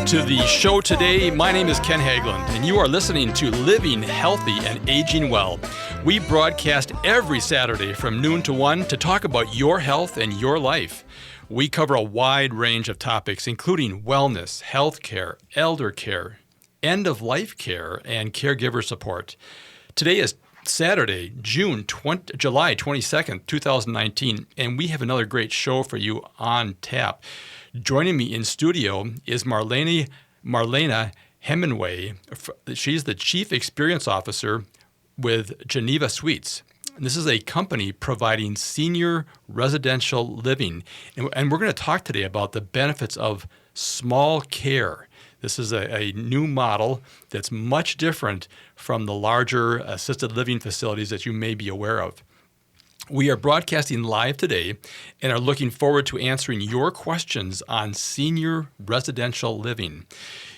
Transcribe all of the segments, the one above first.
to the show today. My name is Ken Haglind, and you are listening to Living Healthy and Aging Well. We broadcast every Saturday from noon to 1 to talk about your health and your life. We cover a wide range of topics, including wellness, health care, elder care, end-of-life care, and caregiver support. Today is Saturday, July 22nd, 2019, and we have another great show for you on tap. Joining me in studio is Marlena Hemenway. She's the Chief Experience Officer with Geneva Suites. This is a company providing senior residential living. And we're going to talk today about the benefits of small care. This is a new model that's much different from the larger assisted living facilities that you may be aware of. We are broadcasting live today and are looking forward to answering your questions on senior residential living.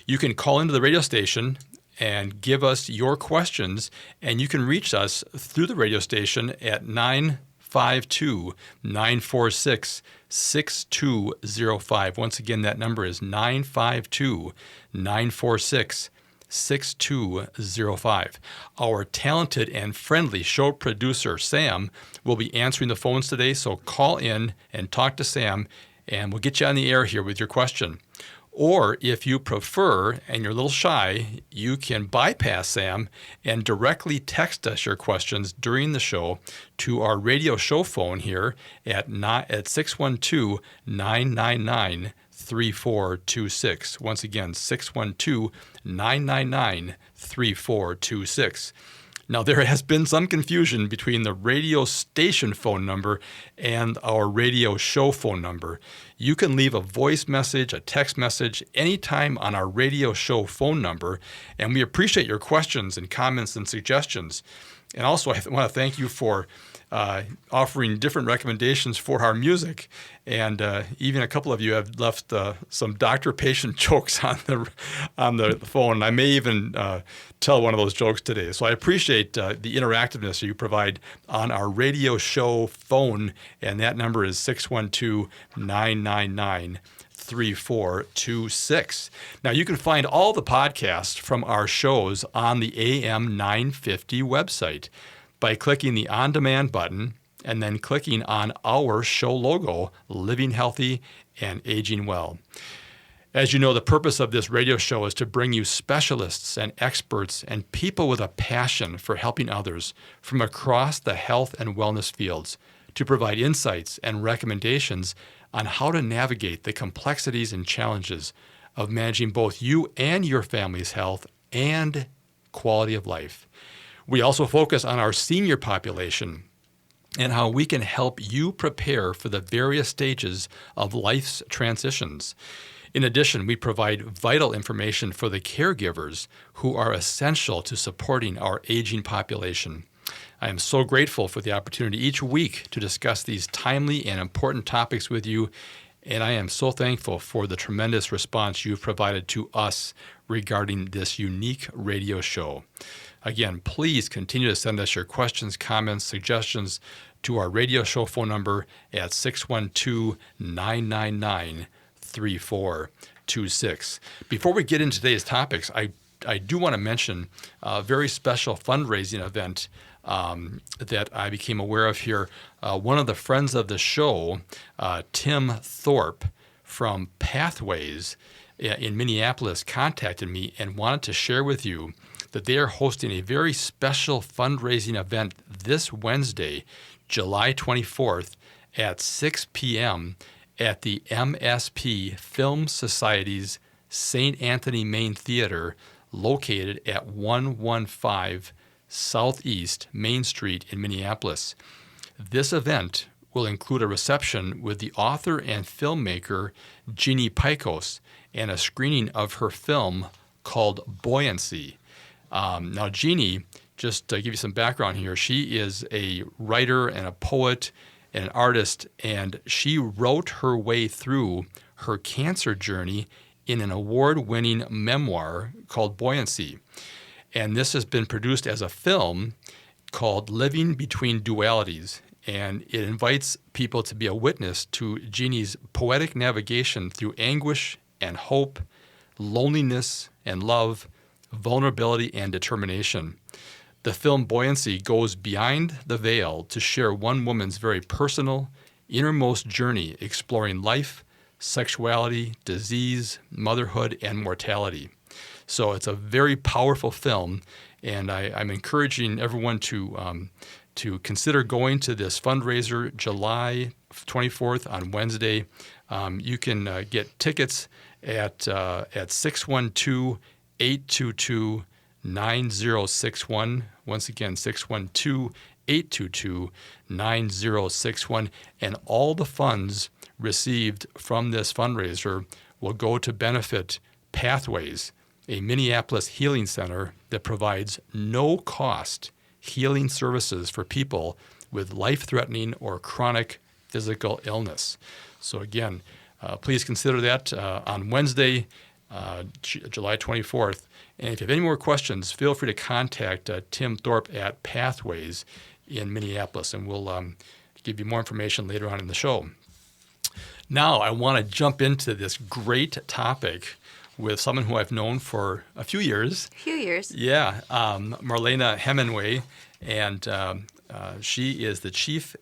You can call into the radio station and give us your questions, and you can reach us through the radio station at 952-946-6205. Once again, that number is 952-946-6205. Our talented and friendly show producer, Sam, will be answering the phones today, so call in and talk to Sam, and we'll get you on the air here with your question. Or if you prefer and you're a little shy, you can bypass Sam and directly text us your questions during the show to our radio show phone here at 612-999-3426. Once again, 612-999-3426. Now, there has been some confusion between the radio station phone number and our radio show phone number. You can leave a voice message, a text message, anytime on our radio show phone number, and we appreciate your questions and comments and suggestions. And also, I want to thank you for offering different recommendations for our music. And even a couple of you have left some doctor-patient jokes on the phone. I may even tell one of those jokes today. So I appreciate the interactiveness you provide on our radio show phone, and that number is 612-999-3426. Now, you can find all the podcasts from our shows on the AM 950 website by clicking the on-demand button and then clicking on our show logo, Living Healthy and Aging Well. As you know, the purpose of this radio show is to bring you specialists and experts and people with a passion for helping others from across the health and wellness fields to provide insights and recommendations on how to navigate the complexities and challenges of managing both you and your family's health and quality of life. We also focus on our senior population and how we can help you prepare for the various stages of life's transitions. In addition, we provide vital information for the caregivers who are essential to supporting our aging population. I am so grateful for the opportunity each week to discuss these timely and important topics with you, and I am so thankful for the tremendous response you've provided to us regarding this unique radio show. Again, please continue to send us your questions, comments, suggestions to our radio show phone number at 612-999-3426. Before we get into today's topics, I do want to mention a very special fundraising event that I became aware of here. One of the friends of the show, Tim Thorpe from Pathways in Minneapolis, contacted me and wanted to share with you that they are hosting a very special fundraising event this Wednesday, July 24th at 6 p.m. at the MSP Film Society's St. Anthony Main Theater, located at 115 Southeast Main Street in Minneapolis. This event will include a reception with the author and filmmaker Jeannie Picos and a screening of her film called Buoyancy. Now, Jeannie, just to give you some background here, she is a writer and a poet and an artist, and she wrote her way through her cancer journey in an award-winning memoir called Buoyancy. And this has been produced as a film called Living Between Dualities, and it invites people to be a witness to Jeannie's poetic navigation through anguish and hope, loneliness and love, vulnerability and determination. The film Buoyancy goes behind the veil to share one woman's very personal, innermost journey exploring life, sexuality, disease, motherhood, and mortality. So it's a very powerful film, and I'm encouraging everyone to consider going to this fundraiser July 24th on Wednesday. You can get tickets at 612-822-9061. Once again, 612-822-9061. And all the funds received from this fundraiser will go to benefit Pathways, a Minneapolis healing center that provides no-cost healing services for people with life-threatening or chronic physical illness. So again, please consider that on Wednesday, July 24th. And if you have any more questions, feel free to contact Tim Thorpe at Pathways in Minneapolis, and we'll give you more information later on in the show. Now, I want to jump into this great topic with someone who I've known for a few years. Yeah, Marlena Hemenway, and she is the Chief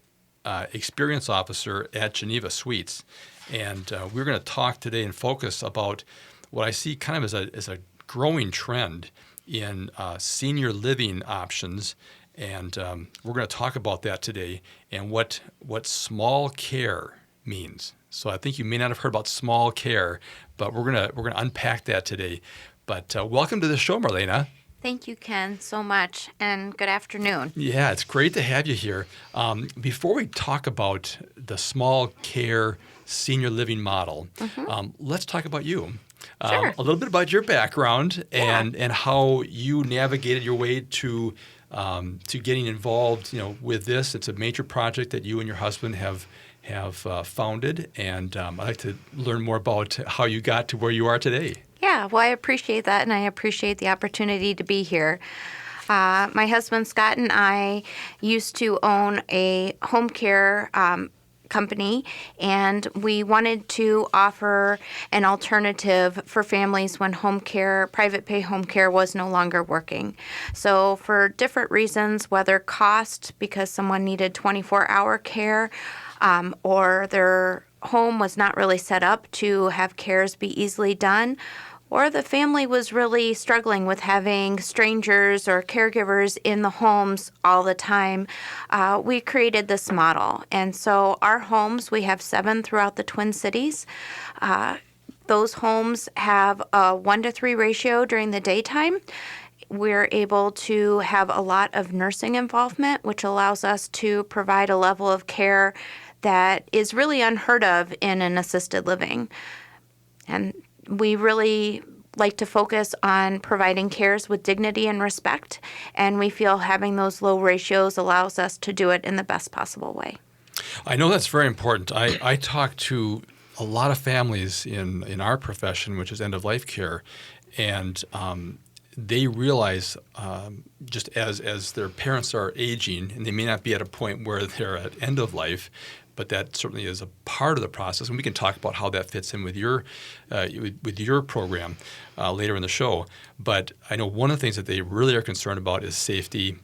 Experience Officer at Geneva Suites. And we're going to talk today and focus about what I see kind of as a growing trend in senior living options. And we're going to talk about that today and what small care means. So I think you may not have heard about small care, but we're gonna unpack that today. But welcome to the show, Marlena. Thank you, Ken, so much, and good afternoon. Yeah, it's great to have you here. Before we talk about the small care senior living model, let's talk about you. Sure. A little bit about your background and how you navigated your way to getting involved. With this. It's a major project that you and your husband have founded, and I'd like to learn more about how you got to where you are today. Yeah, well, I appreciate that, and I appreciate the opportunity to be here. My husband, Scott, and I used to own a home care company, and we wanted to offer an alternative for families when home care, private pay home care was no longer working. So for different reasons, whether cost, because someone needed 24-hour care, or their home was not really set up to have cares be easily done, or the family was really struggling with having strangers or caregivers in the homes all the time, we created this model. And so our homes, we have 7 throughout the Twin Cities. Those homes have a 1-to-3 ratio during the daytime. We're able to have a lot of nursing involvement, which allows us to provide a level of care that is really unheard of in an assisted living. And we really like to focus on providing cares with dignity and respect, and we feel having those low ratios allows us to do it in the best possible way. I know that's very important. I talk to a lot of families in our profession, which is end-of-life care, and they realize just as their parents are aging, and they may not be at a point where they're at end of life, but that certainly is a part of the process, and we can talk about how that fits in with your program later in the show. But I know one of the things that they really are concerned about is safety,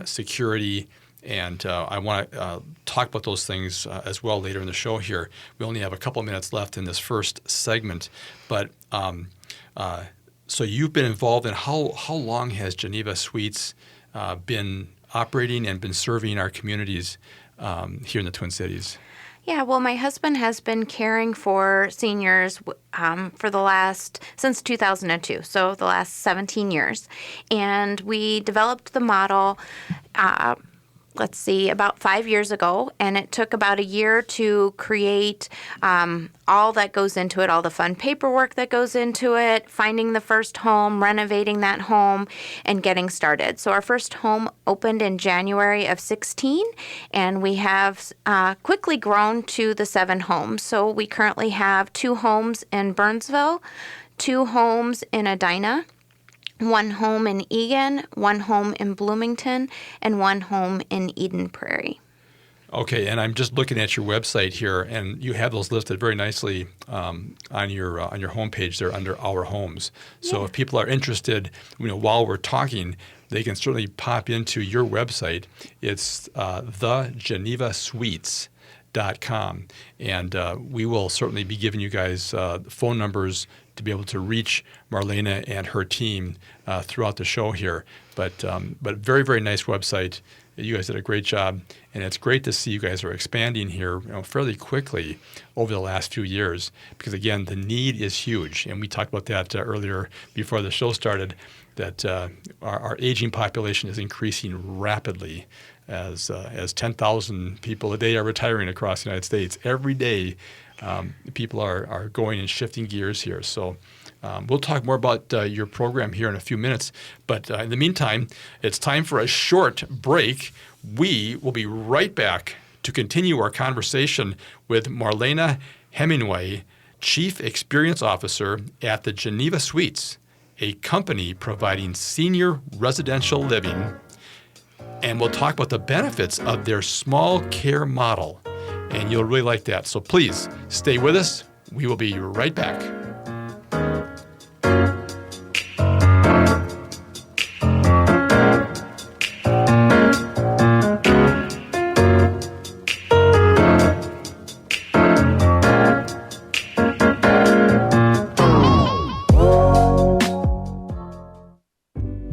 security, and I want to talk about those things as well later in the show here. We only have a couple minutes left in this first segment, but so you've been involved in how long has Geneva Suites been operating and been serving our communities here in the Twin Cities? Yeah, well, my husband has been caring for seniors since 2002, so the last 17 years. And we developed the model about 5 years ago, and it took about a year to create all that goes into it, all the fun paperwork that goes into it, finding the first home, renovating that home, and getting started. So our first home opened in January of 16, and we have quickly grown to the 7 homes. So we currently have 2 homes in Burnsville, 2 homes in Edina, 1 home in Eagan, 1 home in Bloomington, and 1 home in Eden Prairie. Okay, and I'm just looking at your website here, and you have those listed very nicely on your homepage there under Our Homes. So if people are interested, while we're talking, they can certainly pop into your website. It's thegenevasuites.com, and we will certainly be giving you guys phone numbers to be able to reach Marlena and her team throughout the show here. But very, very nice website. You guys did a great job, and it's great to see you guys are expanding here fairly quickly over the last few years because, again, the need is huge. And we talked about that earlier before the show started, that our aging population is increasing rapidly as 10,000 people a day are retiring across the United States. Every day, people are going and shifting gears here. So we'll talk more about your program here in a few minutes. But in the meantime, it's time for a short break. We will be right back to continue our conversation with Marlena Hemenway, Chief Experience Officer at the Geneva Suites, a company providing senior residential living. And we'll talk about the benefits of their small care model. And you'll really like that. So please stay with us. We will be right back.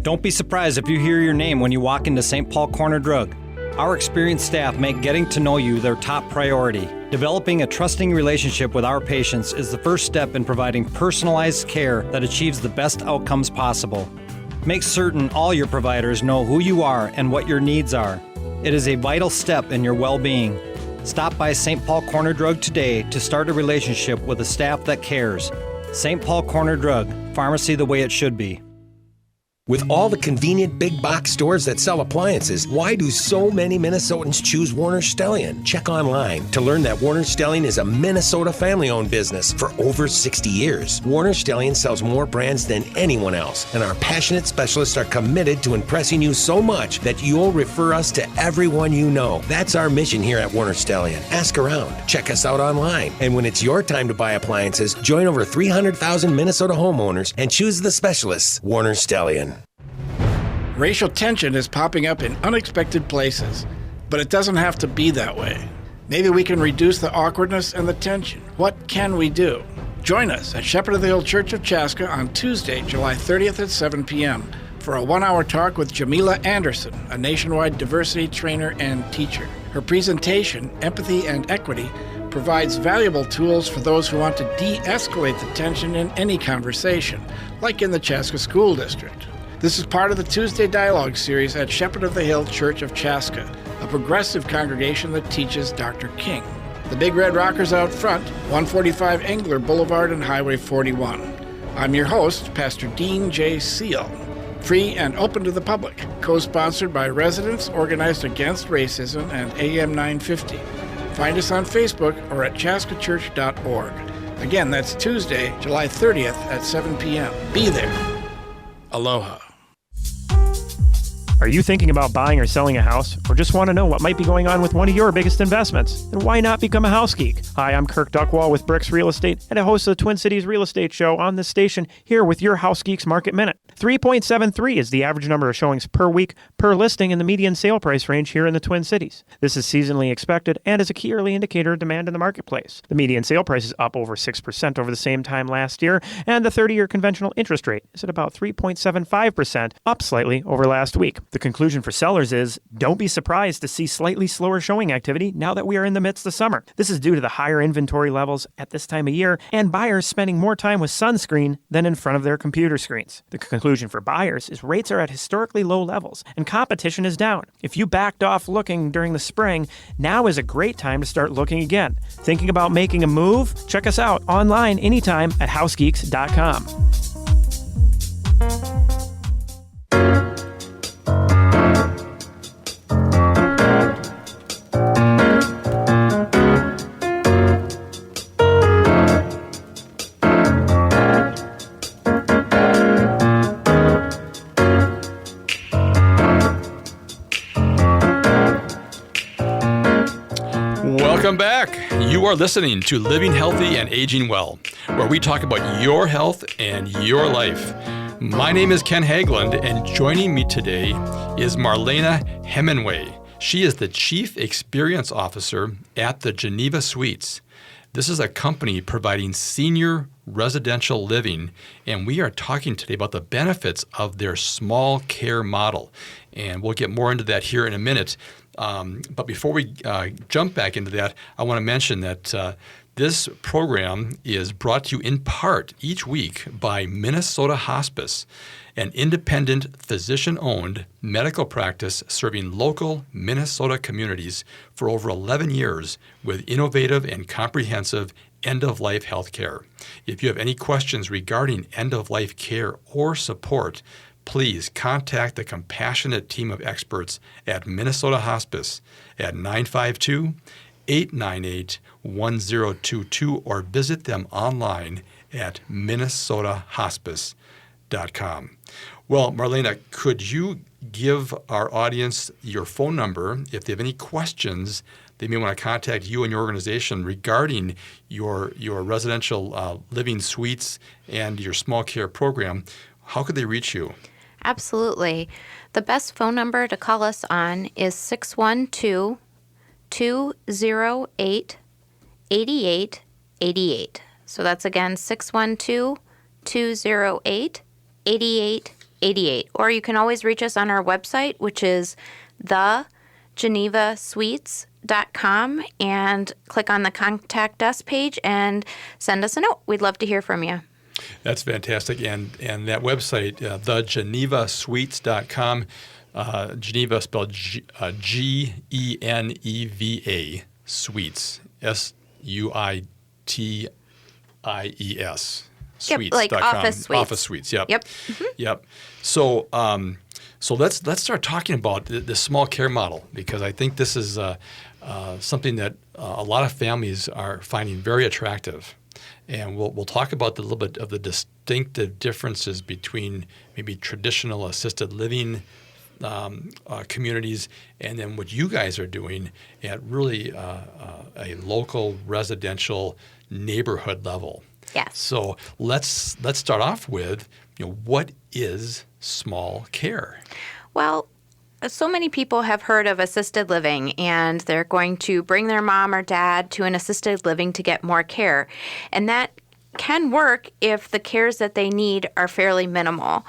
Don't be surprised if you hear your name when you walk into St. Paul Corner Drug. Our experienced staff make getting to know you their top priority. Developing a trusting relationship with our patients is the first step in providing personalized care that achieves the best outcomes possible. Make certain all your providers know who you are and what your needs are. It is a vital step in your well-being. Stop by St. Paul Corner Drug today to start a relationship with a staff that cares. St. Paul Corner Drug, pharmacy the way it should be. With all the convenient big box stores that sell appliances, why do so many Minnesotans choose Warner Stellian? Check online to learn that Warner Stellian is a Minnesota family-owned business for over 60 years. Warner Stellian sells more brands than anyone else, and our passionate specialists are committed to impressing you so much that you'll refer us to everyone you know. That's our mission here at Warner Stellian. Ask around, check us out online, and when it's your time to buy appliances, join over 300,000 Minnesota homeowners and choose the specialists, Warner Stellian. Racial tension is popping up in unexpected places, but it doesn't have to be that way. Maybe we can reduce the awkwardness and the tension. What can we do? Join us at Shepherd of the Hill Church of Chaska on Tuesday, July 30th at 7 p.m. for a one-hour talk with Jamila Anderson, a nationwide diversity trainer and teacher. Her presentation, Empathy and Equity, provides valuable tools for those who want to de-escalate the tension in any conversation, like in the Chaska School District. This is part of the Tuesday Dialogue series at Shepherd of the Hill Church of Chaska, a progressive congregation that teaches Dr. King. The Big Red Rockers out front, 145 Engler Boulevard and Highway 41. I'm your host, Pastor Dean J. Seal. Free and open to the public, co-sponsored by Residents Organized Against Racism and AM 950. Find us on Facebook or at chaskachurch.org. Again, that's Tuesday, July 30th at 7 p.m. Be there. Aloha. Are you thinking about buying or selling a house, or just want to know what might be going on with one of your biggest investments? Then why not become a house geek? Hi, I'm Kirk Duckwall with Bricks Real Estate and a host of the Twin Cities Real Estate Show on this station, here with your House Geeks Market Minute. 3.73 is the average number of showings per week per listing in the median sale price range here in the Twin Cities. This is seasonally expected and is a key early indicator of demand in the marketplace. The median sale price is up over 6% over the same time last year, and the 30-year conventional interest rate is at about 3.75%, up slightly over last week. The conclusion for sellers is, don't be surprised to see slightly slower showing activity now that we are in the midst of summer. This is due to the higher inventory levels at this time of year and buyers spending more time with sunscreen than in front of their computer screens. The conclusion for buyers is rates are at historically low levels and competition is down. If you backed off looking during the spring, now is a great time to start looking again. Thinking about making a move? Check us out online anytime at housegeeks.com. Welcome back. You are listening to Living Healthy and Aging Well, where we talk about your health and your life. My name is Ken Haglind, and joining me today is Marlena Hemenway. She is the Chief Experience Officer at the Geneva Suites. This is a company providing senior residential living, and we are talking today about the benefits of their small care model. And we'll get more into that here in a minute. But before we jump back into that, I want to mention that this program is brought to you in part each week by Minnesota Hospice, an independent physician-owned medical practice serving local Minnesota communities for over 11 years with innovative and comprehensive end-of-life health care. If you have any questions regarding end-of-life care or support, please contact the compassionate team of experts at Minnesota Hospice at 952-898-1022 or visit them online at minnesotahospice.com. Well, Marlena, could you give our audience your phone number if they have any questions they may want to contact you and your organization regarding your residential living suites and your small care program? How could they reach you? Absolutely. The best phone number to call us on is 612-208-8888. So that's again 612-208-8888. Or you can always reach us on our website, which is thegenevasuites.com, and click on the Contact Us page and send us a note. We'd love to hear from you. That's fantastic. And that website, thegenevasuites.com, Geneva spelled Geneva, Suites, Suites. Yep, like office suites. Office suites, yep. Yep. Mm-hmm. Yep. So let's start talking about the small care model, because I think this is something that a lot of families are finding very attractive. And we'll talk about a little bit of the distinctive differences between maybe traditional assisted living communities and then what you guys are doing at really a local residential neighborhood level. Yes. So let's start off with, what is small care? Well, so many people have heard of assisted living, and they're going to bring their mom or dad to an assisted living to get more care. And that can work if the cares that they need are fairly minimal.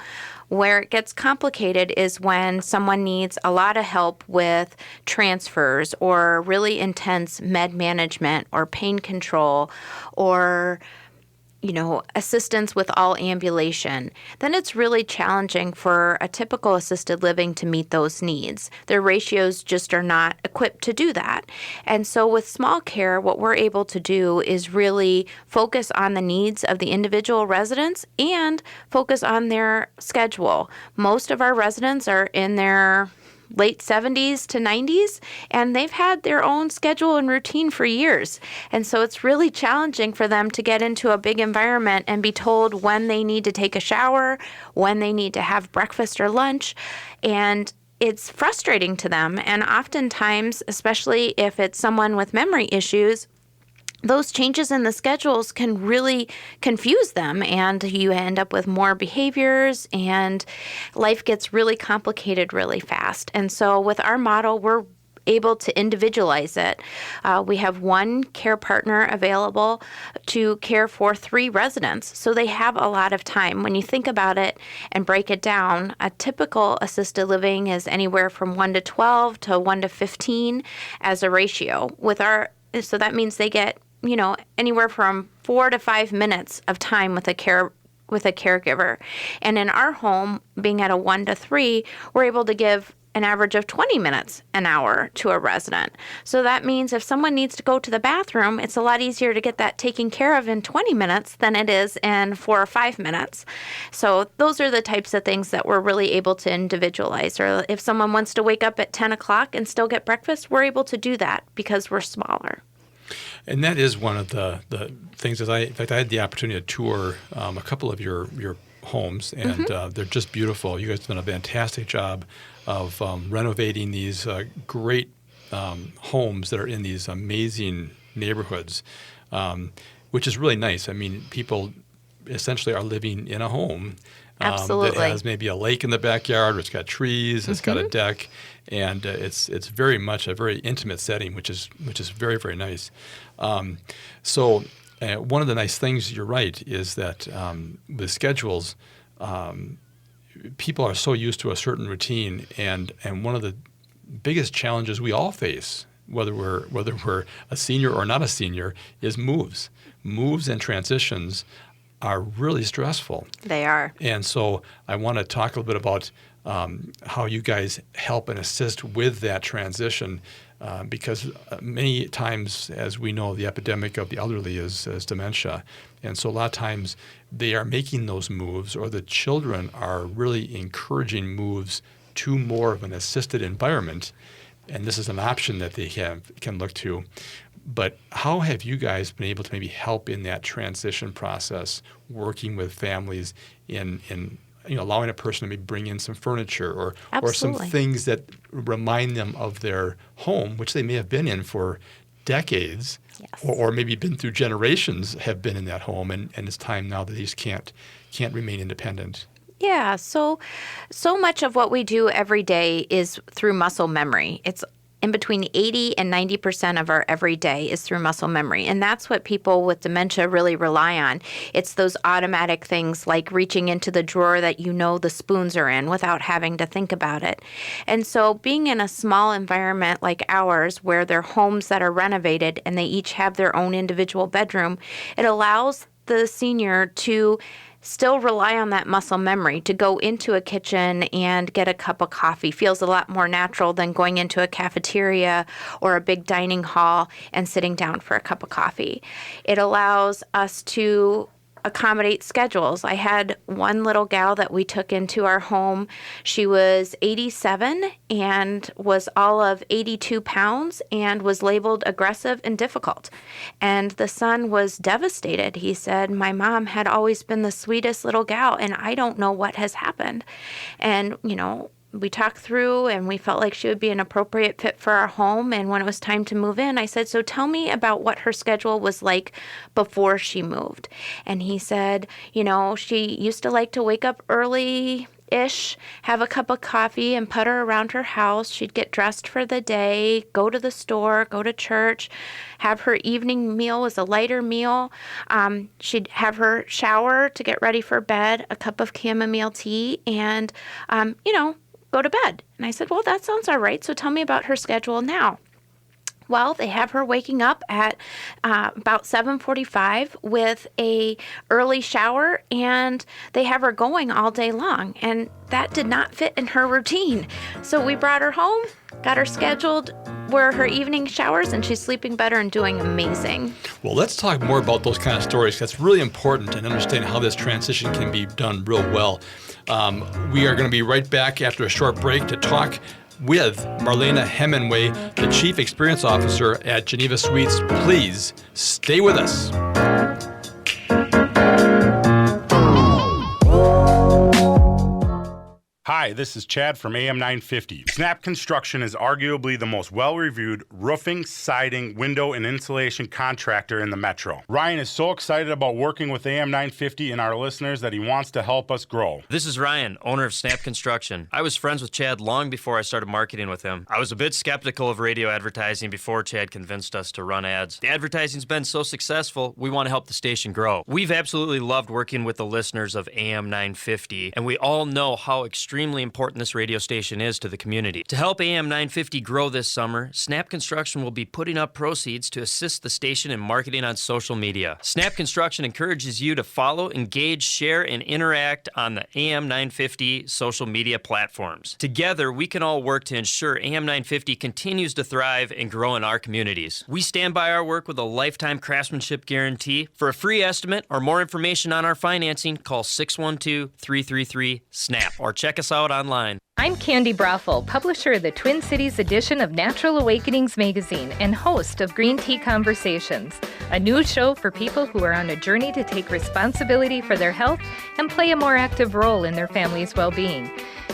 Where it gets complicated is when someone needs a lot of help with transfers or really intense med management or pain control or assistance with all ambulation, then it's really challenging for a typical assisted living to meet those needs. Their ratios just are not equipped to do that. And so with small care, what we're able to do is really focus on the needs of the individual residents and focus on their schedule. Most of our residents are in their late 70s to 90s, and they've had their own schedule and routine for years. And so it's really challenging for them to get into a big environment and be told when they need to take a shower, when they need to have breakfast or lunch. And it's frustrating to them. And oftentimes, especially if it's someone with memory issues, those changes in the schedules can really confuse them, and you end up with more behaviors, and life gets really complicated really fast. And so with our model, we're able to individualize it. We have one care partner available to care for 3 residents, so they have a lot of time. When you think about it and break it down, a typical assisted living is anywhere from 1 to 12 to 1 to 15 as a ratio. So that means they get anywhere from 4 to 5 minutes of time with a caregiver. And in our home, being at a 1 to 3, we're able to give an average of 20 minutes an hour to a resident. So that means if someone needs to go to the bathroom, it's a lot easier to get that taken care of in 20 minutes than it is in 4 or 5 minutes. So those are the types of things that we're really able to individualize. Or if someone wants to wake up at 10 o'clock and still get breakfast, we're able to do that because we're smaller. And that is one of the things. In fact, I had the opportunity to tour a couple of your homes, and they're just beautiful. You guys have done a fantastic job of renovating these great homes that are in these amazing neighborhoods, which is really nice. I mean, people essentially are living in a home Absolutely. that has maybe a lake in the backyard, or it's got trees, it's got a deck, and it's very much a very intimate setting, which is very, very nice. So one of the nice things, you're right, is that with schedules, people are so used to a certain routine, and one of the biggest challenges we all face, whether we're a senior or not a senior, is moves. Moves and transitions are really stressful. They are. And so I want to talk a little bit about how you guys help and assist with that transition, because many times, as we know, the epidemic of the elderly is dementia. And so a lot of times they are making those moves, or the children are really encouraging moves to more of an assisted environment. And this is an option that they can look to. But how have you guys been able to maybe help in that transition process, working with families in allowing a person to maybe bring in some furniture or some things that remind them of their home, which they may have been in for decades, or maybe been through generations, have been in that home, and it's time now that they just can't remain independent. Yeah, so much of what we do every day is through muscle memory. It's in between 80 and 90% of our everyday is through muscle memory. And that's what people with dementia really rely on. It's those automatic things like reaching into the drawer that the spoons are in without having to think about it. And so being in a small environment like ours, where they're homes that are renovated and they each have their own individual bedroom, it allows the senior to still rely on that muscle memory to go into a kitchen and get a cup of coffee. Feels a lot more natural than going into a cafeteria or a big dining hall and sitting down for a cup of coffee. It allows us to accommodate schedules. I had one little gal that we took into our home. She was 87 and was all of 82 pounds and was labeled aggressive and difficult. And the son was devastated. He said, "My mom had always been the sweetest little gal, and I don't know what has happened." And, we talked through, and we felt like she would be an appropriate fit for our home. And when it was time to move in, I said, "So tell me about what her schedule was like before she moved." And he said, she used to like to wake up early-ish, have a cup of coffee, and putter around her house. She'd get dressed for the day, go to the store, go to church, have her evening meal was a lighter meal. She'd have her shower to get ready for bed, a cup of chamomile tea, and, go to bed. And I said, "Well, that sounds all right. So tell me about her schedule now." Well, they have her waking up at about 7:45 with a early shower, and they have her going all day long. And that did not fit in her routine. So we brought her home, got her scheduled where her evening showers, and she's sleeping better and doing amazing. Well, let's talk more about those kind of stories. That's really important, and understand how this transition can be done real well. We are going to be right back after a short break to talk with Marlena Hemenway, the Chief Experience Officer at Geneva Suites. Please stay with us. Hi, this is Chad from AM 950. Snap Construction is arguably the most well-reviewed roofing, siding, window, and insulation contractor in the metro. Ryan is so excited about working with AM 950 and our listeners that he wants to help us grow. This is Ryan, owner of Snap Construction. I was friends with Chad long before I started marketing with him. I was a bit skeptical of radio advertising before Chad convinced us to run ads. The advertising's been so successful, we want to help the station grow. We've absolutely loved working with the listeners of AM 950, and we all know how extremely important this radio station is to the community. To help AM 950 grow this summer, Snap Construction will be putting up proceeds to assist the station in marketing on social media. Snap Construction encourages you to follow, engage, share, and interact on the AM 950 social media platforms. Together, we can all work to ensure AM 950 continues to thrive and grow in our communities. We stand by our work with a lifetime craftsmanship guarantee. For a free estimate or more information on our financing, call 612-333-SNAP or check us out online. I'm Candy Brothel, publisher of the Twin Cities edition of Natural Awakenings magazine and host of Green Tea Conversations, a new show for people who are on a journey to take responsibility for their health and play a more active role in their family's well-being.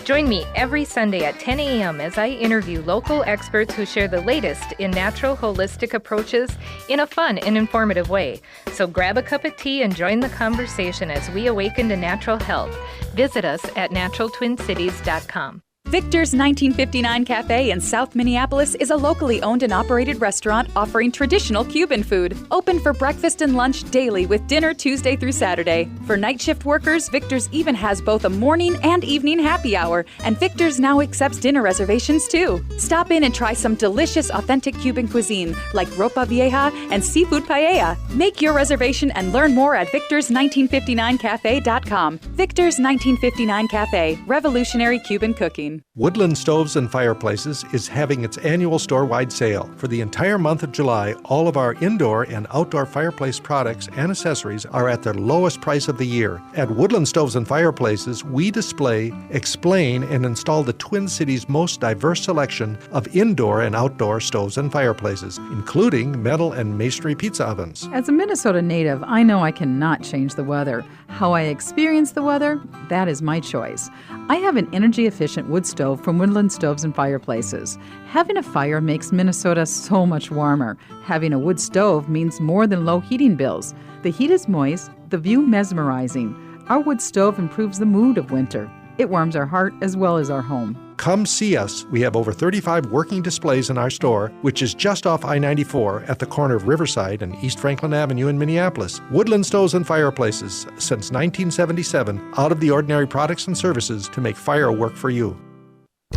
Join me every Sunday at 10 a.m. as I interview local experts who share the latest in natural holistic approaches in a fun and informative way. So grab a cup of tea and join the conversation as we awaken to natural health. Visit us at naturaltwincities.com. Victor's 1959 Cafe in South Minneapolis is a locally owned and operated restaurant offering traditional Cuban food. Open for breakfast and lunch daily with dinner Tuesday through Saturday. For night shift workers, Victor's even has both a morning and evening happy hour, and Victor's now accepts dinner reservations too. Stop in and try some delicious authentic Cuban cuisine like ropa vieja and seafood paella. Make your reservation and learn more at victors1959cafe.com. Victor's 1959 Cafe, revolutionary Cuban cooking. Woodland Stoves and Fireplaces is having its annual store-wide sale. For the entire month of July, all of our indoor and outdoor fireplace products and accessories are at their lowest price of the year. At Woodland Stoves and Fireplaces, we display, explain, and install the Twin Cities' most diverse selection of indoor and outdoor stoves and fireplaces, including metal and masonry pizza ovens. As a Minnesota native, I know I cannot change the weather. How I experience the weather, that is my choice. I have an energy-efficient wood stove from Woodland Stoves and Fireplaces. Having a fire makes Minnesota so much warmer. Having a wood stove means more than low heating bills. The heat is moist, the view mesmerizing. Our wood stove improves the mood of winter. It warms our heart as well as our home. Come see us. We have over 35 working displays in our store, which is just off I-94 at the corner of Riverside and East Franklin Avenue in Minneapolis. Woodland Stoves and Fireplaces, since 1977, out of the ordinary products and services to make fire work for you.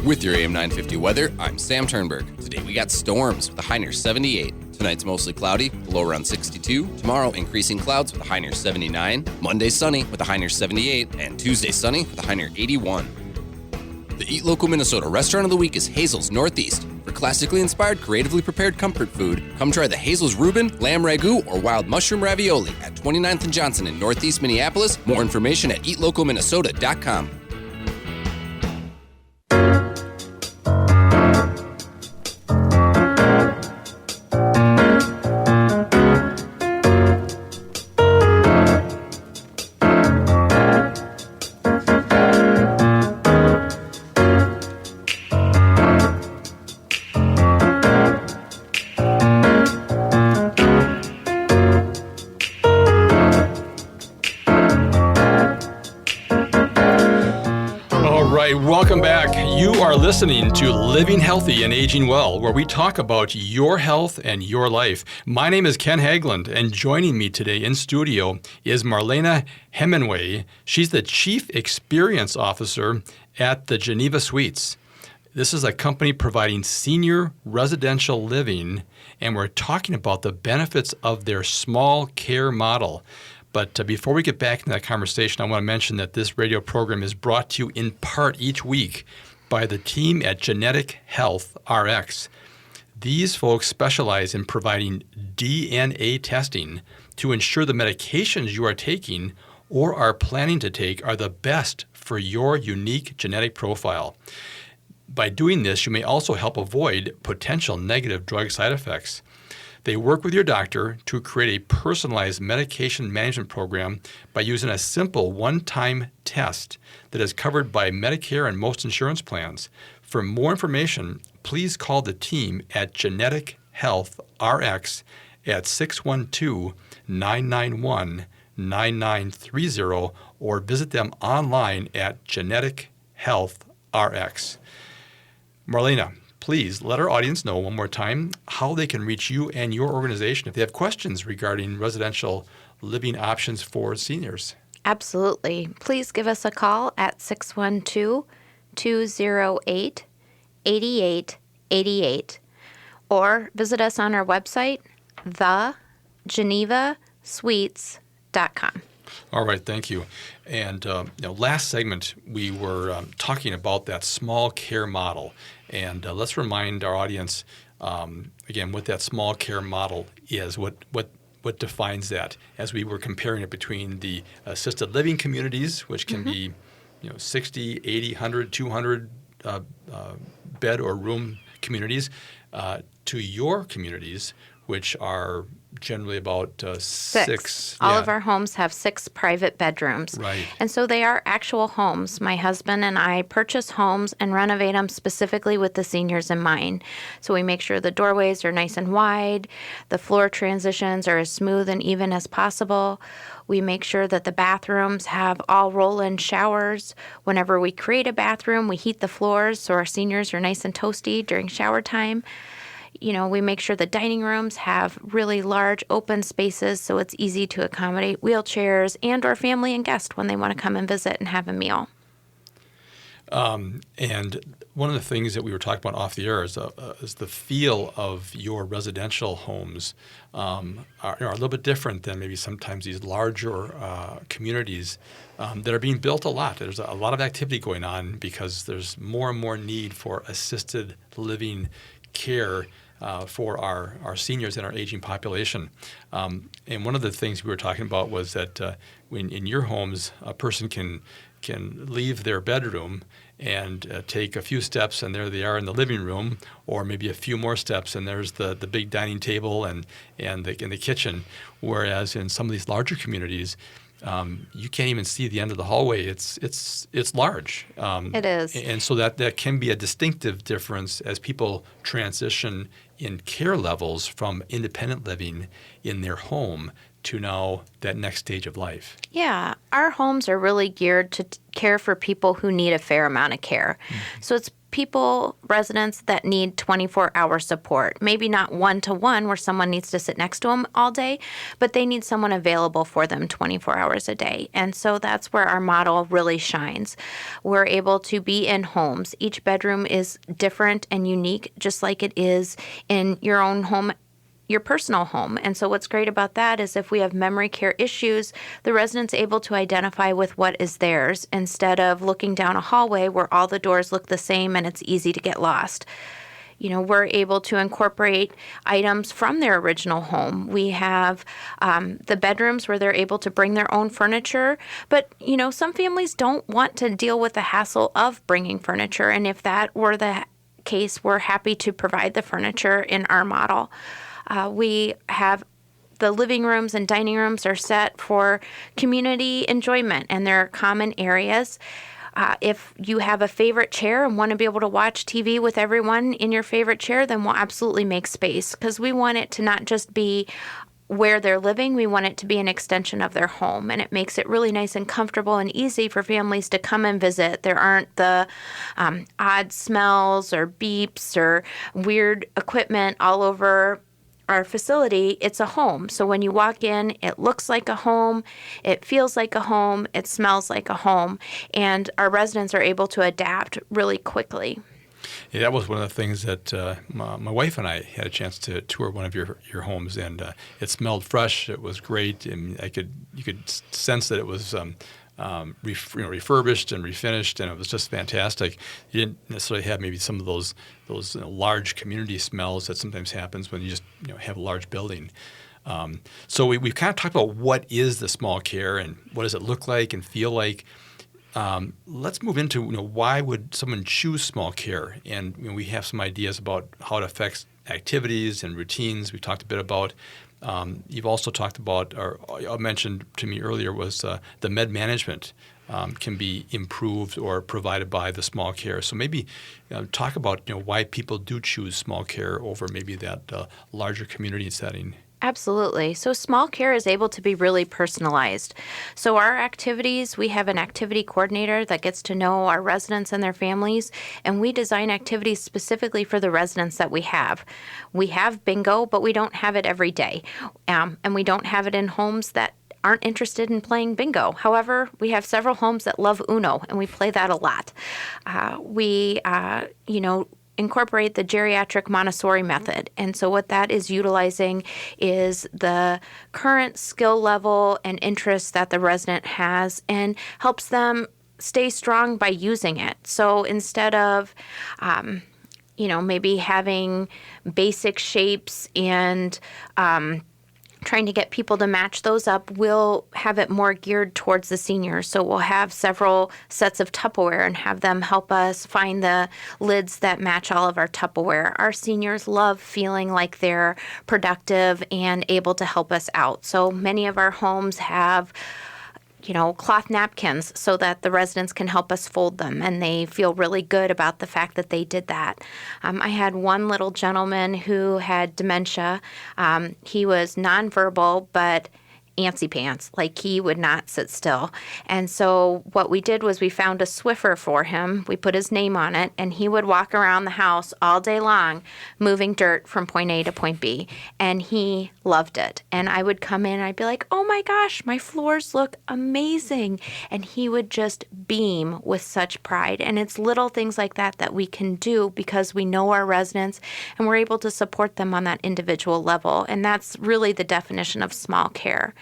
With your AM 950 weather, I'm Sam Turnberg. Today we got storms with a high near 78. Tonight's mostly cloudy, the low around 62. Tomorrow, increasing clouds with a high near 79. Monday, sunny with a high near 78. And Tuesday, sunny with a high near 81. The Eat Local Minnesota Restaurant of the Week is Hazel's Northeast. For classically inspired, creatively prepared comfort food, come try the Hazel's Reuben, Lamb Ragu, or Wild Mushroom Ravioli at 29th and Johnson in Northeast Minneapolis. More information at eatlocalminnesota.com. Welcome back. You are listening to Living Healthy and Aging Well, where we talk about your health and your life. My name is Ken Haglind, and joining me today in studio is Marlena Hemenway. She's the Chief Experience Officer at the Geneva Suites. This is a company providing senior residential living, and we're talking about the benefits of their small care model. But before we get back into that conversation, I want to mention that this radio program is brought to you in part each week by the team at Genetic Health RX. These folks specialize in providing DNA testing to ensure the medications you are taking or are planning to take are the best for your unique genetic profile. By doing this, you may also help avoid potential negative drug side effects. They work with your doctor to create a personalized medication management program by using a simple one-time test that is covered by Medicare and most insurance plans. For more information, please call the team at Genetic Health RX at 612-991-9930 or visit them online at Genetic Health RX. Marlena, please let our audience know one more time how they can reach you and your organization if they have questions regarding residential living options for seniors. Absolutely. Please give us a call at 612-208-8888 or visit us on our website, thegenevasuites.com. All right, thank you. And last segment, we were talking about that small care model. And let's remind our audience, again, what that small care model is, what defines that, as we were comparing it between the assisted living communities, which can be 60, 80, 100, 200 bed or room communities, to your communities, which are generally about six. All of our homes have 6 private bedrooms. Right. And so they are actual homes. My husband and I purchase homes and renovate them specifically with the seniors in mind. So we make sure the doorways are nice and wide, the floor transitions are as smooth and even as possible. We make sure that the bathrooms have all roll-in showers. Whenever we create a bathroom, we heat the floors so our seniors are nice and toasty during shower time. We make sure the dining rooms have really large open spaces so it's easy to accommodate wheelchairs and or family and guests when they want to come and visit and have a meal. And one of the things that we were talking about off the air is the feel of your residential homes are a little bit different than maybe sometimes these larger communities that are being built a lot. There's a lot of activity going on because there's more and more need for assisted living care for our seniors and our aging population. And one of the things we were talking about was that when in your homes, a person can leave their bedroom and take a few steps, and there they are in the living room, or maybe a few more steps, and there's the big dining table and the kitchen. Whereas in some of these larger communities, you can't even see the end of the hallway. It's large. It is. And so that can be a distinctive difference as people transition in care levels from independent living in their home to now that next stage of life. Yeah, our homes are really geared to care for people who need a fair amount of care. Mm-hmm. So it's residents that need 24-hour support. Maybe not one-to-one where someone needs to sit next to them all day, but they need someone available for them 24 hours a day. And so that's where our model really shines. We're able to be in homes. Each bedroom is different and unique, just like it is in your own home, your personal home. And so what's great about that is if we have memory care issues, the resident's able to identify with what is theirs instead of looking down a hallway where all the doors look the same and it's easy to get lost. We're able to incorporate items from their original home. We have the bedrooms where they're able to bring their own furniture, but some families don't want to deal with the hassle of bringing furniture. And if that were the case, we're happy to provide the furniture in our model. We have the living rooms and dining rooms are set for community enjoyment, and they're common areas. If you have a favorite chair and want to be able to watch TV with everyone in your favorite chair, then we'll absolutely make space because we want it to not just be where they're living, we want it to be an extension of their home, and it makes it really nice and comfortable and easy for families to come and visit. There aren't the odd smells or beeps or weird equipment all over our facility. It's a home. So when you walk in, it looks like a home, it feels like a home, it smells like a home, and our residents are able to adapt really quickly. Yeah, that was one of the things that my wife and I had a chance to tour one of your homes, and it smelled fresh. It was great, and you could sense that it was refurbished and refinished, and it was just fantastic. You didn't necessarily have maybe some of those large community smells that sometimes happens when you just have a large building. So we've kind of talked about what is the small care and what does it look like and feel like. Let's move into why would someone choose small care, and we have some ideas about how it affects activities and routines. We talked a bit about. You've also talked about, or mentioned to me earlier, was the med management can be improved or provided by the small care. So maybe talk about why people do choose small care over maybe that larger community setting. Absolutely. So small care is able to be really personalized. So our activities, we have an activity coordinator that gets to know our residents and their families, and we design activities specifically for the residents that we have. We have bingo, but we don't have it every day. And we don't have it in homes that aren't interested in playing bingo. However, we have several homes that love Uno, and we play that a lot. We incorporate the geriatric Montessori method. And so what that is utilizing is the current skill level and interest that the resident has and helps them stay strong by using it. So instead of maybe having basic shapes and trying to get people to match those up, we'll have it more geared towards the seniors. So we'll have several sets of Tupperware and have them help us find the lids that match all of our Tupperware. Our seniors love feeling like they're productive and able to help us out. So many of our homes have cloth napkins so that the residents can help us fold them, and they feel really good about the fact that they did that. I had one little gentleman who had dementia. He was nonverbal, but antsy pants, like he would not sit still. And so what we did was we found a Swiffer for him. We put his name on it, and he would walk around the house all day long moving dirt from point A to point B, and he loved it. And I would come in and I'd be like, oh my gosh, my floors look amazing. And he would just beam with such pride. And it's little things like that that we can do because we know our residents and we're able to support them on that individual level. And that's really the definition of small care.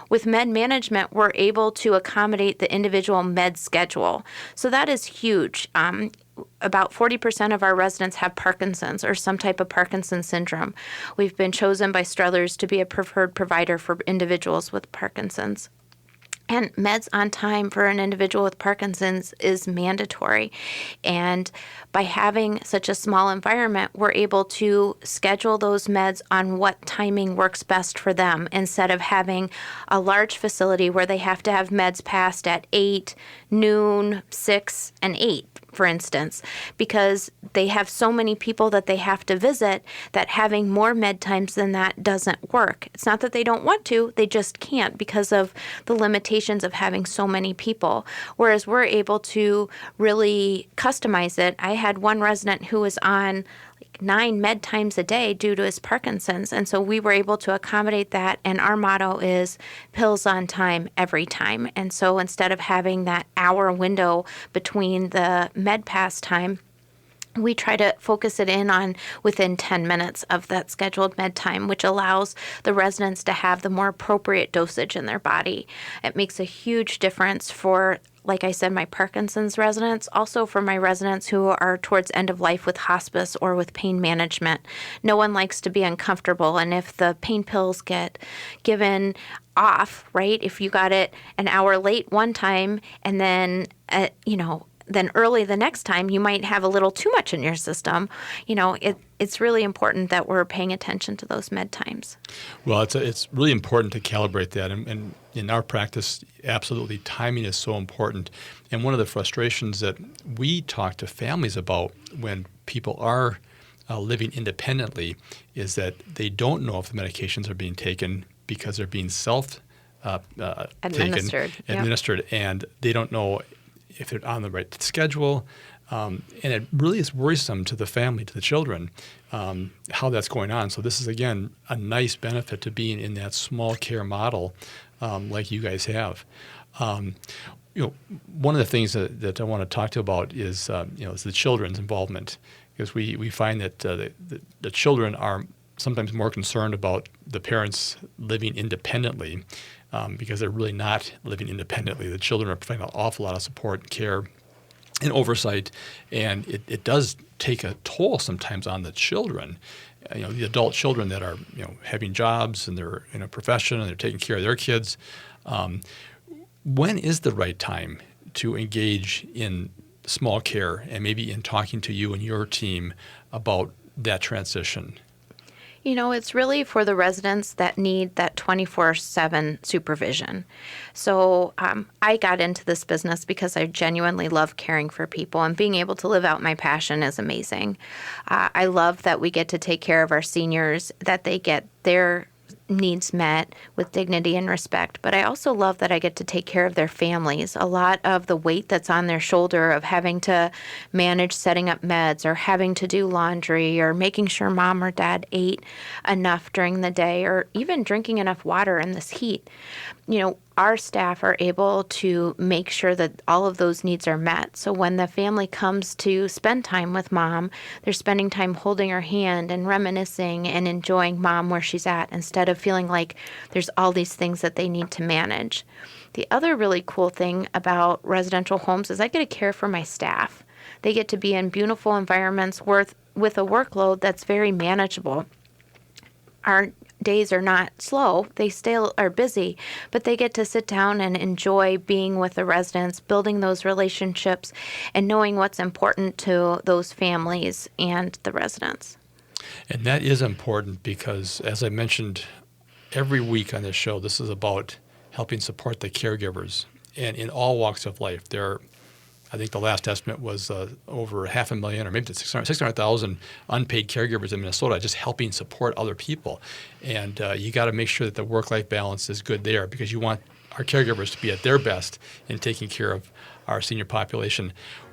With med management, we're able to accommodate the individual med schedule. So that is huge. About 40% of our residents have Parkinson's or some type of Parkinson's syndrome. We've been chosen by Struthers to be a preferred provider for individuals with Parkinson's. And meds on time for an individual with Parkinson's is mandatory. And by having such a small environment, we're able to schedule those meds on what timing works best for them instead of having a large facility where they have to have meds passed at 8, noon, 6, and 8. For instance, because they have so many people that they have to visit that having more med times than that doesn't work. It's not that they don't want to, they just can't because of the limitations of having so many people. Whereas we're able to really customize it. I had one resident who was on 9 med times a day due to his Parkinson's. And so we were able to accommodate that. And our motto is pills on time every time. And so instead of having that hour window between the med pass time, we try to focus it in on within 10 minutes of that scheduled med time, which allows the residents to have the more appropriate dosage in their body. It makes a huge difference for, like I said, my Parkinson's residents, also for my residents who are towards end of life with hospice or with pain management. No one likes to be uncomfortable, and if the pain pills get given off, right, if you got it an hour late one time and then, then early the next time, you might have a little too much in your system. It's really important that we're paying attention to those med times. Well, it's really important to calibrate that. And in our practice, absolutely, timing is so important. And one of the frustrations that we talk to families about when people are living independently is that they don't know if the medications are being taken because they're being administered, and they don't know if they're on the right schedule. And it really is worrisome to the family, to the children, how that's going on. So this is, again, a nice benefit to being in that small care model like you guys have. One of the things that I want to talk to you about is the children's involvement, because we find that the children are sometimes more concerned about the parents living independently because they're really not living independently. The children are finding an awful lot of support and care and oversight, and it does take a toll sometimes on the children. The adult children that are having jobs and they're in a profession and they're taking care of their kids. When is the right time to engage in small care and maybe in talking to you and your team about that transition? It's really for the residents that need that 24/7 supervision. So I got into this business because I genuinely love caring for people, and being able to live out my passion is amazing. I love that we get to take care of our seniors, that they get their needs met with dignity and respect. But I also love that I get to take care of their families. A lot of the weight that's on their shoulder of having to manage setting up meds or having to do laundry or making sure mom or dad ate enough during the day or even drinking enough water in this heat. Our staff are able to make sure that all of those needs are met. So when the family comes to spend time with mom, they're spending time holding her hand and reminiscing and enjoying mom where she's at instead of feeling like there's all these things that they need to manage. The other really cool thing about residential homes is I get to care for my staff. They get to be in beautiful environments with a workload that's very manageable. Our days are not slow. They still are busy, but they get to sit down and enjoy being with the residents, building those relationships, and knowing what's important to those families and the residents. And that is important because, as I mentioned every week on this show, this is about helping support the caregivers, and in all walks of life. I think the last estimate was over 500,000 or maybe 600,000 unpaid caregivers in Minnesota just helping support other people. And you got to make sure that the work-life balance is good there because you want our caregivers to be at their best in taking care of our senior population.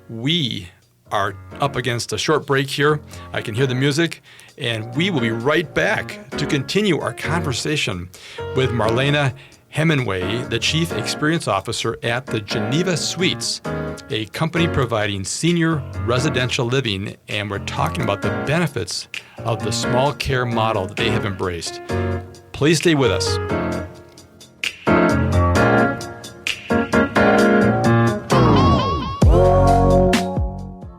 We are up against a short break here. I can hear the music, and we will be right back to continue our conversation with Marlena Hemenway, the Chief Experience Officer at the Geneva Suites, a company providing senior residential living, and we're talking about the benefits of the small care model that they have embraced. Please stay with us.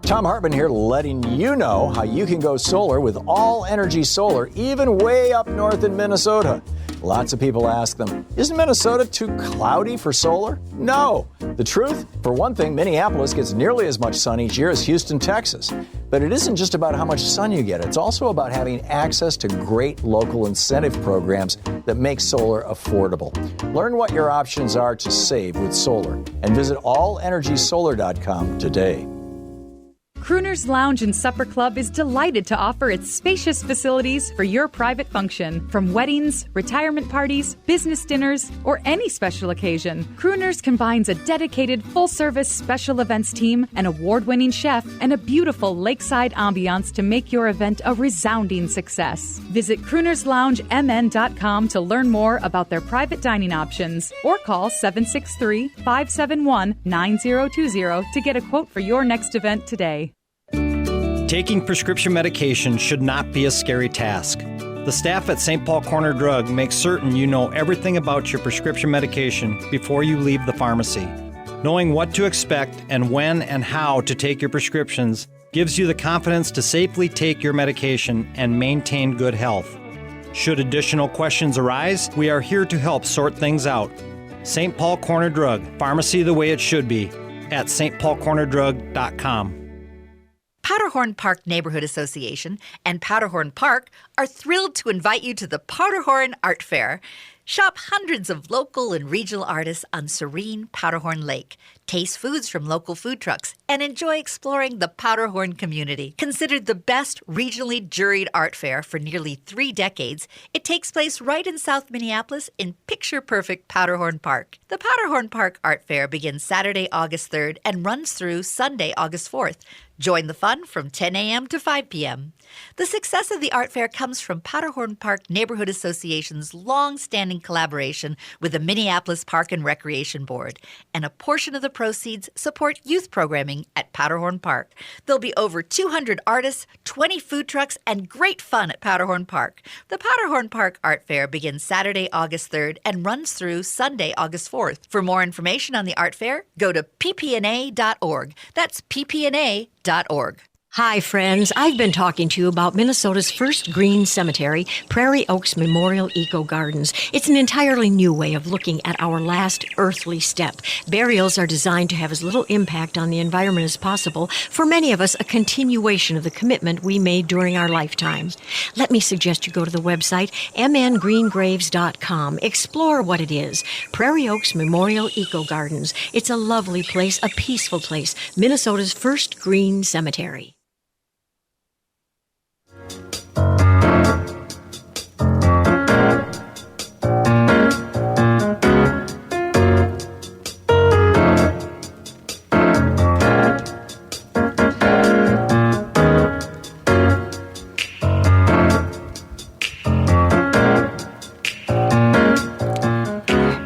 Tom Hartman here, letting you know how you can go solar with All Energy Solar, even way up north in Minnesota. Lots of people ask them, isn't Minnesota too cloudy for solar? No. The truth? For one thing, Minneapolis gets nearly as much sun each year as Houston, Texas. But it isn't just about how much sun you get. It's also about having access to great local incentive programs that make solar affordable. Learn what your options are to save with solar and visit allenergysolar.com today. Crooner's Lounge and Supper Club is delighted to offer its spacious facilities for your private function. From weddings, retirement parties, business dinners, or any special occasion, Crooner's combines a dedicated full-service special events team, an award-winning chef, and a beautiful lakeside ambiance to make your event a resounding success. Visit croonersloungemn.com to learn more about their private dining options, or call 763-571-9020 to get a quote for your next event today. Taking prescription medication should not be a scary task. The staff at St. Paul Corner Drug makes certain you know everything about your prescription medication before you leave the pharmacy. Knowing what to expect and when and how to take your prescriptions gives you the confidence to safely take your medication and maintain good health. Should additional questions arise, we are here to help sort things out. St. Paul Corner Drug, pharmacy the way it should be, at stpaulcornerdrug.com. Powderhorn Park Neighborhood Association and Powderhorn Park are thrilled to invite you to the Powderhorn Art Fair. Shop hundreds of local and regional artists on serene Powderhorn Lake. Taste foods from local food trucks and enjoy exploring the Powderhorn community. Considered the best regionally juried art fair for nearly 3 decades, it takes place right in South Minneapolis in picture-perfect Powderhorn Park. The Powderhorn Park Art Fair begins Saturday, August 3rd and runs through Sunday, August 4th. Join the fun from 10 a.m. to 5 p.m. The success of the art fair comes from Powderhorn Park Neighborhood Association's long-standing collaboration with the Minneapolis Park and Recreation Board, and a portion of the proceeds support youth programming at Powderhorn Park. There'll be over 200 artists, 20 food trucks, and great fun at Powderhorn Park. The Powderhorn Park Art Fair begins Saturday, August 3rd and runs through Sunday, August 4th. For more information on the art fair, go to ppna.org. That's ppna.org. Hi, friends. I've been talking to you about Minnesota's first green cemetery, Prairie Oaks Memorial Eco Gardens. It's an entirely new way of looking at our last earthly step. Burials are designed to have as little impact on the environment as possible. For many of us, a continuation of the commitment we made during our lifetime. Let me suggest you go to the website mngreengraves.com. Explore what it is. Prairie Oaks Memorial Eco Gardens. It's a lovely place, a peaceful place. Minnesota's first green cemetery.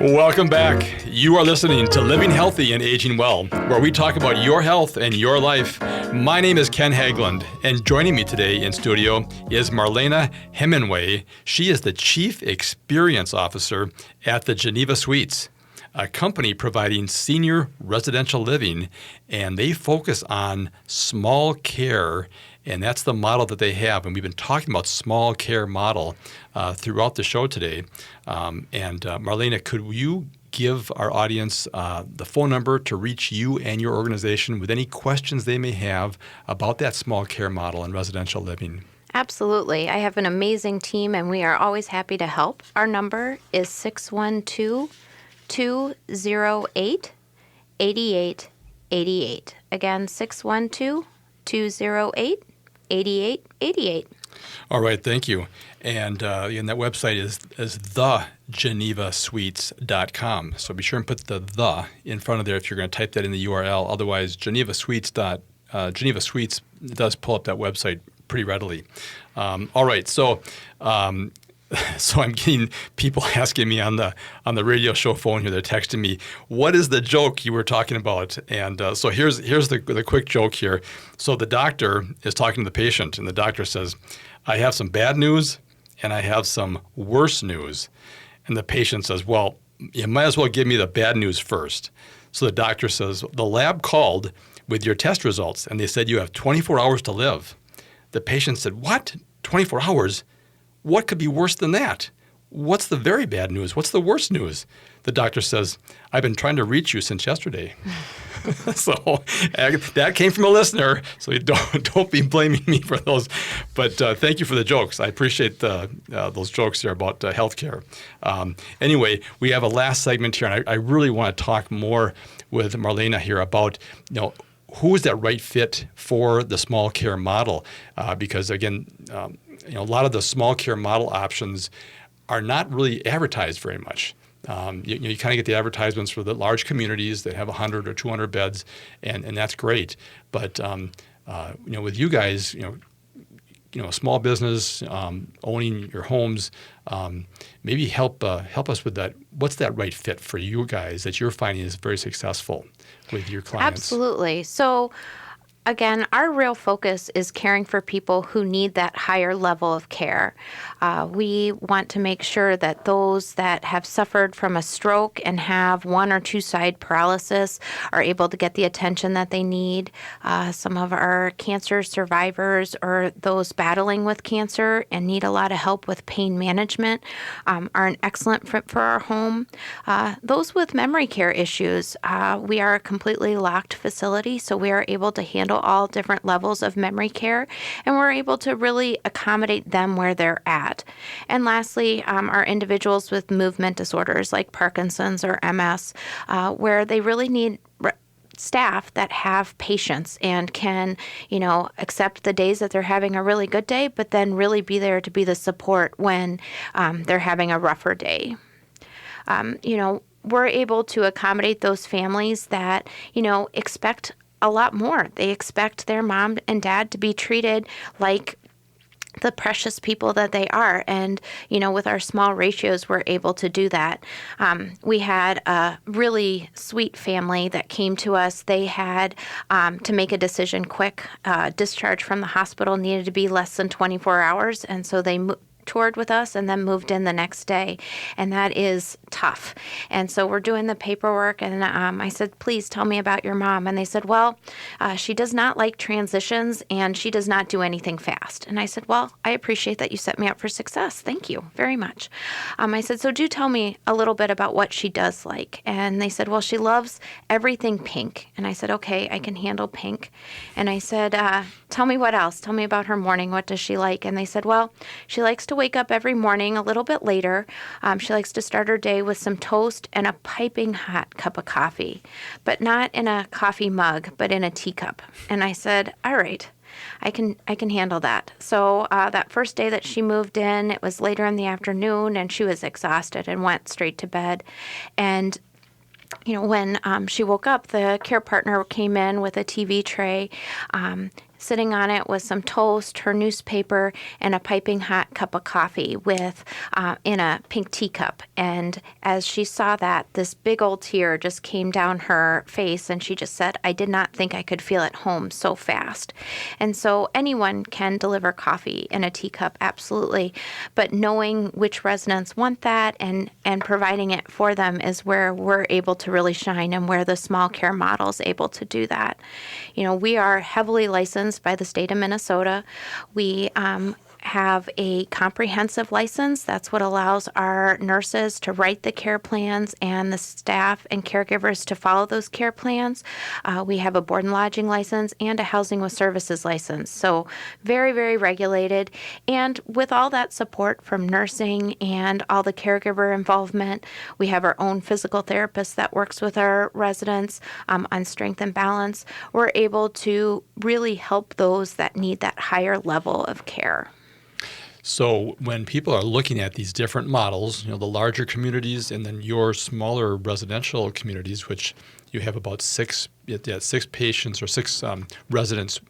Welcome back. You are listening to Living Healthy and Aging Well, where we talk about your health and your life. My name is Ken Haglind, and joining me today in studio is Marlena Hemenway. She is the Chief Experience Officer at the Geneva Suites, a company providing senior residential living, and they focus on small care And that's the model that they have. And we've been talking about small care model throughout the show today. Marlena, could you give our audience the phone number to reach you and your organization with any questions they may have about that small care model in residential living? Absolutely. I have an amazing team, and we are always happy to help. Our number is 612-208-8888. Again, 612-208-8888. All right, thank you. And that website is thegenevasuites.com. So be sure and put the in front of there if you're going to type that in the URL. Otherwise, Geneva Suites does pull up that website pretty readily. All right, so I'm getting people asking me on the radio show phone here. They're texting me, "What is the joke you were talking about?" And so here's the quick joke here. So the doctor is talking to the patient, and the doctor says, "I have some bad news and I have some worse news." And the patient says, "Well, you might as well give me the bad news first." So the doctor says, "The lab called with your test results, and they said you have 24 hours to live." The patient said, "What? 24 hours? What could be worse than that? What's the very bad news? What's the worst news?" The doctor says, "I've been trying to reach you since yesterday." So that came from a listener, so you don't be blaming me for those. But thank you for the jokes. I appreciate those jokes here about healthcare. Anyway, we have a last segment here, and I really want to talk more with Marlena here about who is that right fit for the small care model? Because again, a lot of the small care model options are not really advertised very much. You kind of get the advertisements for the large communities that have 100 or 200 beds, and that's great. But with you guys, a small business, owning your homes, maybe help us with that. What's that right fit for you guys that you're finding is very successful with your clients? Absolutely. So again, our real focus is caring for people who need that higher level of care. We want to make sure that those that have suffered from a stroke and have one or two side paralysis are able to get the attention that they need. Some of our cancer survivors or those battling with cancer and need a lot of help with pain management are an excellent fit for our home. Those with memory care issues, we are a completely locked facility, so we are able to handle all different levels of memory care, and we're able to really accommodate them where they're at. And lastly, our individuals with movement disorders like Parkinson's or MS, where they really need staff that have patience and can, accept the days that they're having a really good day, but then really be there to be the support when they're having a rougher day. We're able to accommodate those families that, expect a lot more. They expect their mom and dad to be treated like the precious people that they are. And, with our small ratios, we're able to do that. We had a really sweet family that came to us. They had to make a decision quick. Discharge from the hospital needed to be less than 24 hours. And so they toured with us and then moved in the next day. And that is tough. And so we're doing the paperwork, and I said, "Please tell me about your mom." And they said, "Well, she does not like transitions and she does not do anything fast." And I said, "Well, I appreciate that you set me up for success. Thank you very much." I said, "So do tell me a little bit about what she does like." And they said, "Well, she loves everything pink." And I said, "Okay, I can handle pink." And I said, "Tell me what else. Tell me about her morning. What does she like?" And they said, "Well, she likes to wake up every morning a little bit later. She likes to start her day with some toast and a piping hot cup of coffee, but not in a coffee mug, but in a teacup." And I said, "All right, I can handle that." So that first day that she moved in, it was later in the afternoon, and she was exhausted and went straight to bed. And when she woke up, the care partner came in with a TV tray. Sitting on it was some toast, her newspaper, and a piping hot cup of coffee in a pink teacup. And as she saw that, this big old tear just came down her face, and she just said, "I did not think I could feel at home so fast." And so anyone can deliver coffee in a teacup, absolutely. But knowing which residents want that and providing it for them is where we're able to really shine, and where the small care model is able to do that. We are heavily licensed licensed by the state of Minnesota. We have a comprehensive license. That's what allows our nurses to write the care plans and the staff and caregivers to follow those care plans. We have a board and lodging license and a housing with services license. So very, very regulated. And with all that support from nursing and all the caregiver involvement, we have our own physical therapist that works with our residents on strength and balance. We're able to really help those that need that higher level of care. So when people are looking at these different models, the larger communities and then your smaller residential communities, which you have about six patients or six residents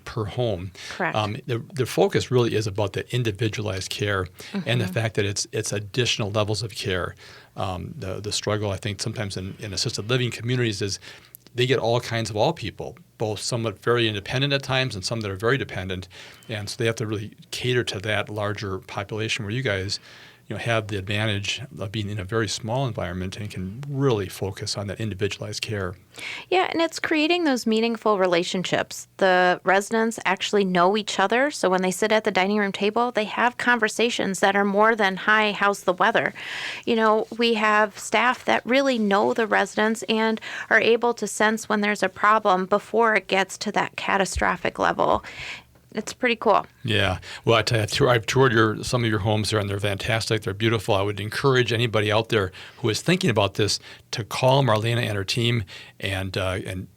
per home. Correct. The focus really is about the individualized care and the fact that it's additional levels of care. The struggle, I think, sometimes in assisted living communities is they get all kinds of all people, both somewhat very independent at times and some that are very dependent. And so they have to really cater to that larger population where you guys have the advantage of being in a very small environment and can really focus on that individualized care. Yeah, and it's creating those meaningful relationships. The residents actually know each other, so when they sit at the dining room table, they have conversations that are more than, "Hi, how's the weather?" We have staff that really know the residents and are able to sense when there's a problem before it gets to that catastrophic level. It's pretty cool. Yeah. Well, I tell you, I've toured some of your homes there, and they're fantastic. They're beautiful. I would encourage anybody out there who is thinking about this to call Marlena and her team and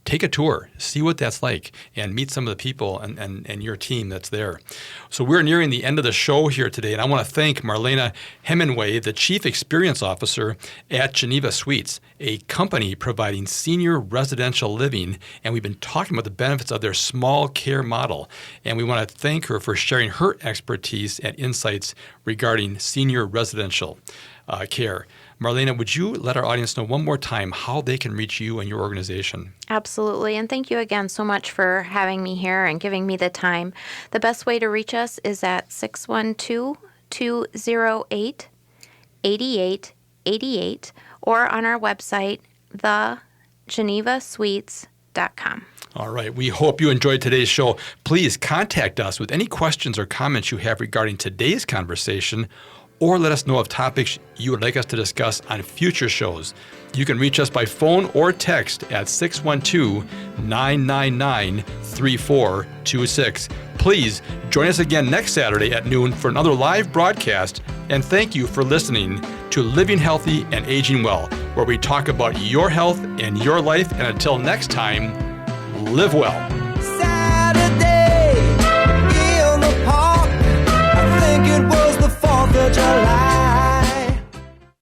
take a tour, see what that's like, and meet some of the people and your team that's there. So we're nearing the end of the show here today, and I want to thank Marlena Hemenway, the Chief Experience Officer at Geneva Suites, a company providing senior residential living, and we've been talking about the benefits of their small care model. And we want to thank her for sharing her expertise and insights regarding senior residential care. Marlena, would you let our audience know one more time how they can reach you and your organization? Absolutely. And thank you again so much for having me here and giving me the time. The best way to reach us is at 612-208-8888 or on our website, thegenevasuites.com. All right. We hope you enjoyed today's show. Please contact us with any questions or comments you have regarding today's conversation, or let us know of topics you would like us to discuss on future shows. You can reach us by phone or text at 612-999-3426. Please join us again next Saturday at noon for another live broadcast, and thank you for listening to Living Healthy and Aging Well, where we talk about your health and your life. And until next time, live well. Saturday in the park, I think it was the 4th of July.